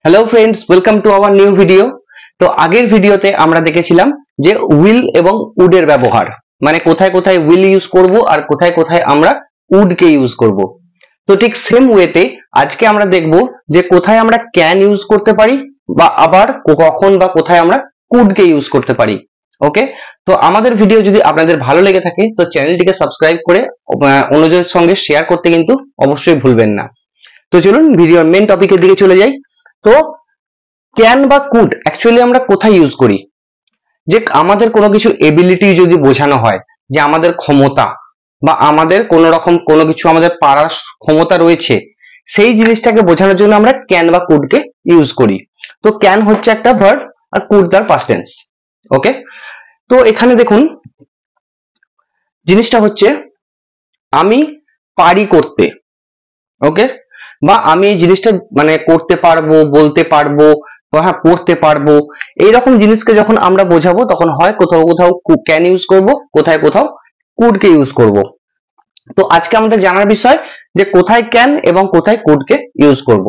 Hello friends, welcome to our new video. তো আগের ভিডিওতে আমরা দেখেছিলাম যে উইল এবং উডের ব্যবহার, মানে কোথায় কোথায় উইল ইউজ করব আর কোথায় কোথায় আমরা উডকে ইউজ করব। তো ঠিক সেম ওয়েতে আজকে আমরা দেখব যে কোথায় আমরা ক্যান ইউজ করতে পারি বা আবার কখন বা কোথায় আমরা কুডকে ইউজ করতে পারি। ওকে, তো আমাদের ভিডিও যদি আপনাদের ভালো লেগে থাকে তো চ্যানেলটিকে সাবস্ক্রাইব করে অন্যজনের সঙ্গে শেয়ার করতে কিন্তু অবশ্যই ভুলবেন না। তো চলুন ভিডিওর মেন টপিকের দিকে চলে যাই। তো ক্যান বা কুড অ্যাকচুয়ালি আমরা কোথায় ইউজ করি? যে আমাদের কোনো কিছু এবিলিটি যদি বোঝানো হয়, যে আমাদের ক্ষমতা বা আমাদের কোনো রকম কোনো কিছু আমাদের পারার ক্ষমতা রয়েছে, সেই জিনিসটাকে বোঝানোর জন্য আমরা ক্যান বা কুডকে ইউজ করি। তো ক্যান হচ্ছে একটা ভার্ব আর কুড তার পাস্ট টেন্স। ওকে, তো এখানে দেখুন জিনিসটা হচ্ছে আমি পারি করতে। ওকে, বা আমি এই জিনিসটা মানে করতে পারবো, বলতে পারবো, বা হ্যাঁ পড়তে পারবো, এইরকম জিনিসকে যখন আমরা বোঝাবো তখন হয় কোথাও কোথাও ক্যান ইউজ করব, কোথায় কোথাও কুডকে ইউজ করব। তো আজকে আমাদের জানার বিষয় যে কোথায় ক্যান এবং কোথায় কুডকে ইউজ করব।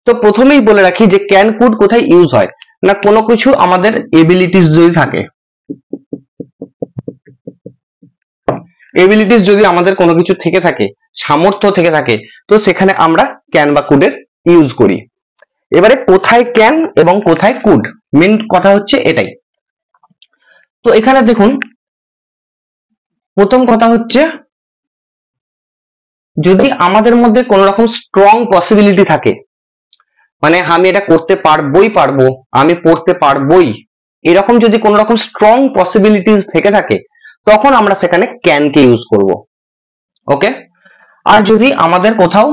তো প্রথমেই বলে রাখি যে ক্যান কুড কোথায় ইউজ হয় না, কোনো কিছু আমাদের এবিলিটিস যদি থাকে, এবিলিটিস যদি আমাদের কোনো কিছু থেকে থাকে, সামর্থ্য থেকে থাকে, তো সেখানে আমরা ক্যান বা কুডের ইউজ করি। এবারে কোথায় ক্যান এবং কোথায় কুড, মেন কথা হচ্ছে এটাই। তো এখানে দেখুন প্রথম কথা হচ্ছে যদি আমাদের মধ্যে কোন রকম স্ট্রং পসিবিলিটি থাকে, মানে আমি এটা করতে পারবোই পারবো, আমি পড়তে পারবোই, এরকম যদি কোন রকম স্ট্রং পসিবিলিটিস থেকে থাকে তখন আমরা সেখানে ক্যান কে ইউজ করব। ওকে, আর যদি আমাদের কোথাও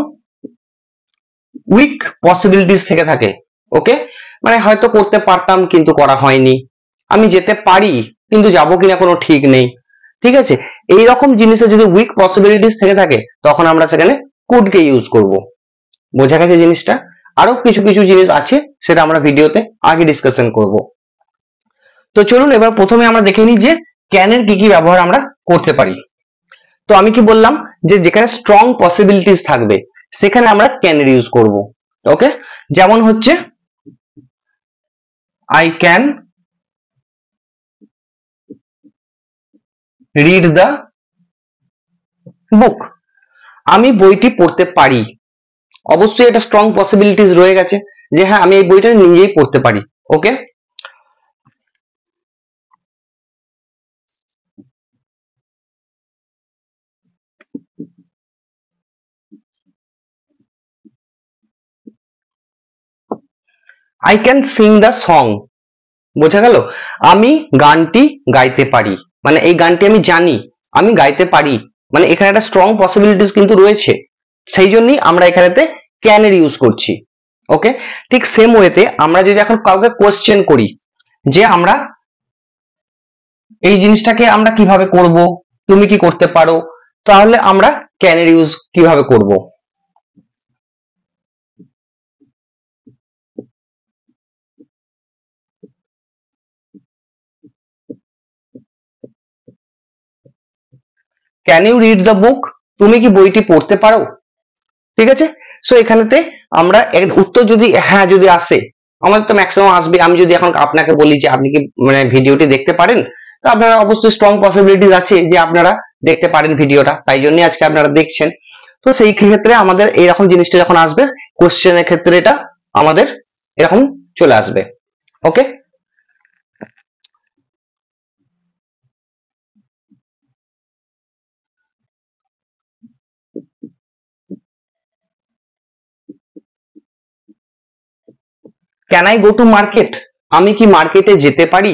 উইক পসিবিলিটিস থেকে থাকে, ওকে, মানে হয়তো করতে পারতাম কিন্তু করা হয়নি, আমি যেতে পারি কিন্তু যাবো কিনা কোনো ঠিক নেই, ঠিক আছে, এইরকম জিনিসে যদি উইক পসিবিলিটিস থেকে থাকে তখন আমরা সেখানে কুড কে ইউজ করব। বোঝা গেছে জিনিসটা? আরো কিছু কিছু জিনিস আছে সেটা আমরা ভিডিওতে আগে ডিসকাশন করব। তো চলুন এবার প্রথমে আমরা দেখে নিই যে ক্যানের কি কি ব্যবহার আমরা করতে পারি। তো আমি কি বললাম যে যেখানে স্ট্রং পসিবিলিটিস থাকবে সেখানে আমরা ক্যানের ইউজ করব। ওকে, যেমন হচ্ছে আই ক্যান রিড দ্য বুক, আমি বইটি পড়তে পারি। অবশ্যই এটা স্ট্রং পসিবিলিটিস রয়ে গেছে যে হ্যাঁ আমি এই বইটা নিজেই পড়তে পারি। Okay, I can sing the song, বোঝা গেল, আমি গানটি গাইতে পারি, মানে এই গানটি আমি জানি, আমি গাইতে পারি, মানে এখানে একটা স্ট্রং পসিবিলিটিস কিন্তু রয়েছে, সেই জন্যই আমরা এখানেতে ক্যান এর ইউজ করছি। ওকে, ঠিক সেম ওয়েতে আমরা যদি এখন কাউকে কোশ্চেন করি যে আমরা এই জিনিসটাকে আমরা কিভাবে করব, তুমি কি করতে পারো, তাহলে আমরা ক্যান এর ইউজ কিভাবে করব? Can you read the book, তুমি কি বইটি পড়তে পারো, ঠিক আছে। সো এখানেতে আমরা এর উত্তর যদি হ্যাঁ যদি আসে, আমাদের তো ম্যাক্সিমাম আসবে, আমি যদি এখন আপনাকে বলি যে আপনি কি মানে ভিডিওটি দেখতে পারেন, তো আপনারা অবশ্যই স্ট্রং পসিবিলিটিস আছে যে আপনারা দেখতে পারেন ভিডিওটা, তাই জন্যই আজকে আপনারা দেখছেন। তো সেই ক্ষেত্রে আমাদের এইরকম জিনিসটা যখন আসবে কোশ্চেনের ক্ষেত্রে এটা আমাদের এরকম চলে আসবে। Okay, can I go to market, আমি কি মার্কেটে যেতে পারি,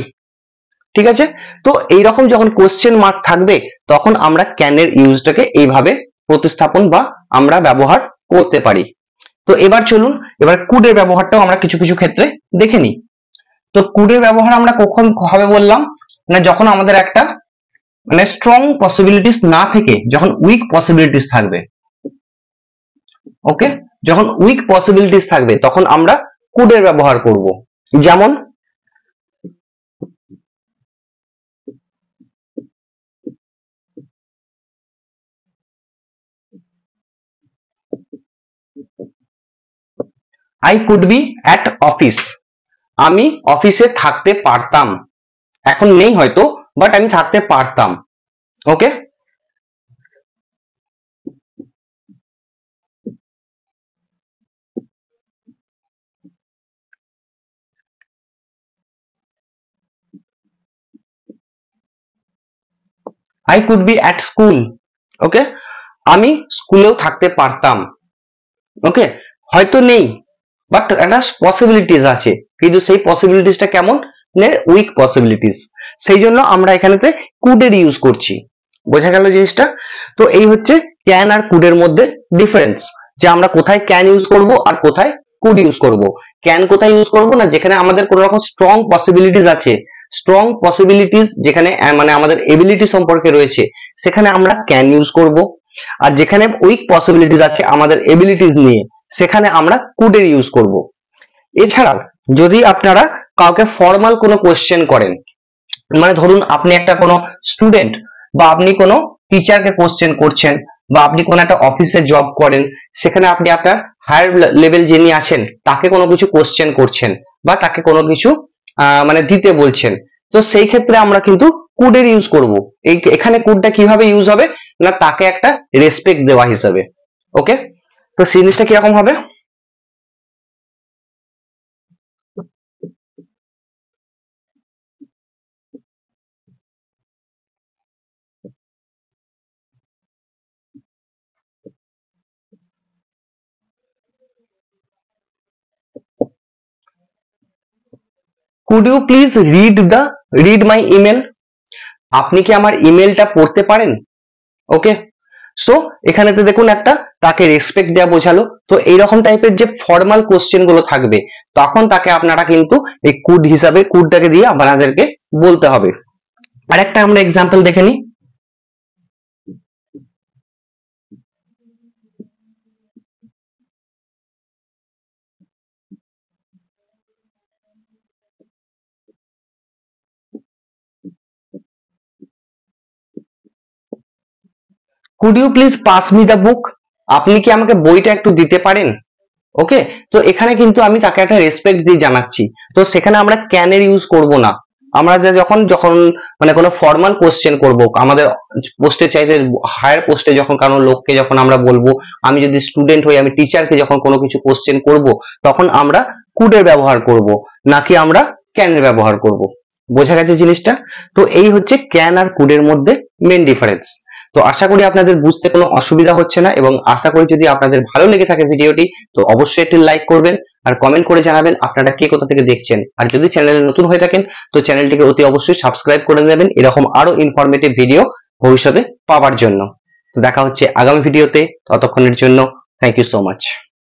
ঠিক আছে। তো এইরকম যখন কোশ্চেন মার্ক থাকবে তখন আমরা ক্যানের ইউজটাকে এইভাবে প্রতিস্থাপন বা আমরা ব্যবহার করতে পারি। তো এবার চলুন এবার কুডের ব্যবহারটাও আমরা কিছু কিছু ক্ষেত্রে দেখে নিই। তো কুডের ব্যবহার আমরা কখন হবে বললাম, না যখন আমাদের একটা মানে স্ট্রং পসিবিলিটিস না থেকে যখন উইক পসিবিলিটিস থাকবে। ওকে, যখন উইক পসিবিলিটিস থাকবে তখন আমরা কুডের ব্যবহার করব। যেমন I could be at office, আমি অফিসে থাকতে পারতাম, এখন নেই হয়তো, বাট আমি থাকতে পারতাম। Okay, I could be at school, okay, আমি স্কুলেও থাকতে পারতাম। ওকে, হয়তো নেই বাট একটা পসিবিলিটিস আছে, কিন্তু সেই পসিবিলিটিসটা কেমন, উইক পসিবিলিটিস, সেই জন্য আমরা এখানেতে কুড এর ইউজ করছি। বোঝা গেল জিনিসটা? তো এই হচ্ছে ক্যান আর কুড এর মধ্যে ডিফারেন্স, যে আমরা কোথায় ক্যান ইউজ করব আর কোথায় কুড ইউজ করব। ক্যান কোথায় ইউজ করব না, যেখানে আমাদের কোনো রকম স্ট্রং পসিবিলিটিস আছে, স্ট্রং পসিবিলিটিস যেখানে মানে আমাদের এবিলিটি সম্পর্কে রয়েছে, সেখানে আমরা ক্যান ইউজ করব। আর যেখানে উইক পসিবিলিটিস আছে আমাদের এবিলিটিস নিয়ে, সেখানে আমরা কুড এর ইউজ করব। এছাড়াও যদি আপনারা কাউকে ফর্মাল কোনো কোশ্চেন করেন, মানে ধরুন আপনি একটা কোনো স্টুডেন্ট বা আপনি কোনো টিচারকে কোশ্চেন করছেন, বা আপনি কোনো একটা অফিসে জব করেন, সেখানে আপনি আপনার হায়ার লেভেল যিনি আছেন তাকে কোনো কিছু কোশ্চেন করছেন বা তাকে কোনো কিছু মানে দিতে বলছেন, তো সেই ক্ষেত্রে আমরা কিন্তু কুডের ইউজ করব। এখানে কুডটা কিভাবে ইউজ হবে না, তাকে একটা রেসপেক্ট দেওয়া হিসাবে। ওকে, তো জিনিসটা কিরকম হবে, could you please read my email, আপনি কি আমার ইমেলটা পড়তে পারেন। ওকে, সো এখানেতে দেখুন একটা তাকে রেসপেক্ট দেওয়া বোঝালো। তো এইরকম টাইপের যে ফর্মাল কোশ্চেন গুলো থাকবে, তখন তাকে আপনারা কিন্তু এই কুড হিসাবে কুডটাকে দিয়ে আপনাদেরকে বলতে হবে। আরেকটা আমরা এক্সাম্পল দেখে নিই। Could you please pass me the book, আপনি কি আমাকে বইটা একটু দিতে পারেন। ওকে, তো এখানে কিন্তু আমি তাকে একটা রেসপেক্ট দিয়ে জানাচ্ছি, তো সেখানে আমরা ক্যান এর ইউজ করব না। আমরা যখন যখন মানে কোনো ফর্মাল কোশ্চেন করব, আমাদের পোস্টে চাইতে হায়ার পোস্টে যখন কারণ লোককে যখন আমরা বলবো, আমি যদি স্টুডেন্ট হই আমি টিচারকে যখন কোনো কিছু কোশ্চেন করব, তখন আমরা কুডের ব্যবহার করব, নাকি আমরা ক্যানের ব্যবহার করব। বোঝা গেছে জিনিসটা? তো এই হচ্ছে ক্যান আর কুডের মধ্যে মেন ডিফারেন্স। তো আশা করি আপনাদের বুঝতে কোনো অসুবিধা হচ্ছে না, এবং আশা করি যদি আপনাদের ভালো লেগে থাকে ভিডিওটি, তো অবশ্যই একটি লাইক করবেন আর কমেন্ট করে জানাবেন আপনারা কে কোথা থেকে দেখছেন। আর যদি চ্যানেলে নতুন হয়ে থাকেন তো চ্যানেলটিকে অতি অবশ্যই সাবস্ক্রাইব করে নেবেন এরকম আরো ইনফরমেটিভ ভিডিও ভবিষ্যতে পাওয়ার জন্য। তো দেখা হচ্ছে আগামী ভিডিওতে, ততক্ষণের জন্য থ্যাংক ইউ সো মাচ।